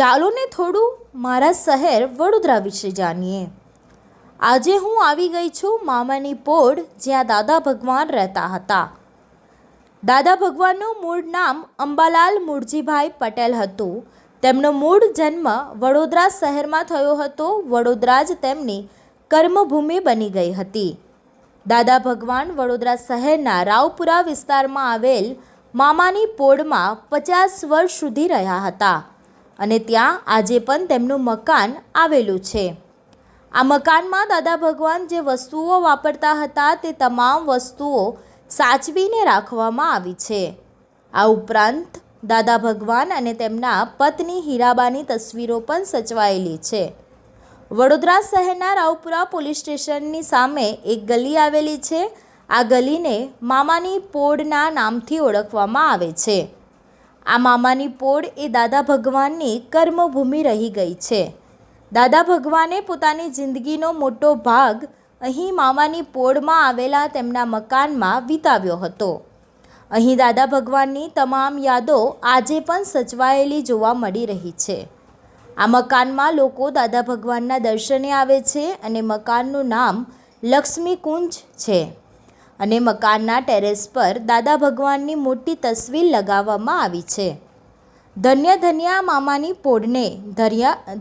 ચાલો ને થોડું મારા શહેર વડોદરા વિશે જાણીએ। આજે હું આવી ગઈ છું મામાની પોળ, જ્યાં દાદા ભગવાન રહેતા હતા। દાદા ભગવાનનું મૂળ નામ અંબાલાલ મૂળજીભાઈ પટેલ હતું। તેમનો મૂળ જન્મ વડોદરા શહેરમાં થયો હતો। વડોદરા જ તેમની કર્મભૂમિ બની ગઈ હતી। દાદા ભગવાન વડોદરા શહેરના રાવપુરા વિસ્તારમાં આવેલ મામાની પોળમાં 50 વર્ષ સુધી રહ્યા હતા અને ત્યાં આજે પણ તેમનું મકાન આવેલું છે। આ મકાનમાં દાદા ભગવાન જે વસ્તુઓ વાપરતા હતા તે તમામ વસ્તુઓ સાચવીને રાખવામાં આવી છે। આ ઉપરાંત દાદા ભગવાન અને તેમના પત્ની હીરાબાની તસવીરો પણ સચવાયેલી છે। વડોદરા શહેરના રાવપુરા પોલીસ સ્ટેશનની સામે એક ગલી આવેલી છે। આ ગલીને મામાની પોળના નામથી ઓળખવામાં આવે છે। આ મામાની પોળ એ દાદા ભગવાનની કર્મભૂમિ રહી ગઈ છે। દાદા ભગવાને પોતાની જિંદગીનો મોટો ભાગ અહીં મામાની પોળમાં આવેલા તેમના મકાનમાં વિતાવ્યો હતો। અહીં દાદા ભગવાનની તમામ યાદો આજે પણ સચવાયેલી જોવા મળી રહી છે। આ મકાનમાં લોકો દાદા ભગવાનના દર્શને આવે છે અને મકાનનું નામ લક્ષ્મી કુંજ છે અને મકાનના ટેરેસ પર દાદા ભગવાનની મોટી તસવીર લગાવવામાં આવી છે। ધન્ય ધન્ય મામાની પોળને,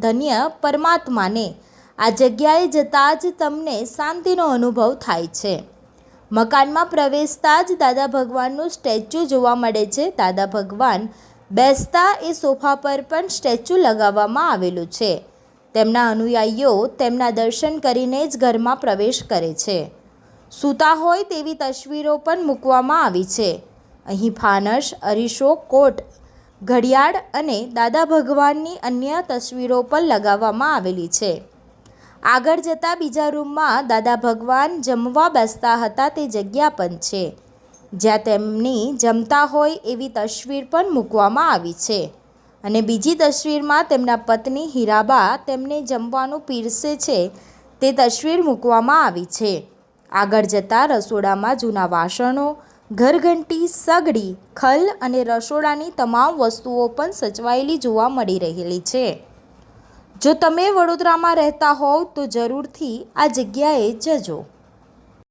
ધન્ય પરમાત્માને। આ જગ્યાએ જતાં જ તમને શાંતિનો અનુભવ થાય છે। મકાનમાં પ્રવેશતા જ દાદા ભગવાનનું સ્ટેચ્યુ જોવા મળે છે। દાદા ભગવાન બેસતા એ સોફા પર પણ સ્ટેચ્યુ લગાવવામાં આવેલું છે। તેમના અનુયાયીઓ તેમના દર્શન કરીને જ ઘરમાં પ્રવેશ કરે છે। સૂતા હોય તેવી તસવીરો પણ મૂકવામાં આવી છે। અહીં ફાનસ, અરીસો, કોટ, ઘડિયાળ અને દાદા ભગવાનની અન્ય તસવીરો પણ લગાવવામાં આવેલી છે। આગળ જતાં બીજા રૂમમાં દાદા ભગવાન જમવા બેસતા હતા તે જગ્યા પણ છે, જ્યાં તેમની જમતા હોય એવી તસવીર પણ મૂકવામાં આવી છે અને બીજી તસવીરમાં તેમના પત્ની હીરાબા તેમને જમવાનું પીરસે છે તે તસવીર મૂકવામાં આવી છે। આગળ જતાં રસોડામાં જૂના વાસણો, ઘરઘંટી, સગડી, ખલ અને રસોડાની તમામ વસ્તુઓ પણ સચવાયેલી જોવા મળી રહેલી છે। જો તમે વડોદરામાં રહેતા હોવ તો જરૂરથી આ જગ્યાએ જજો।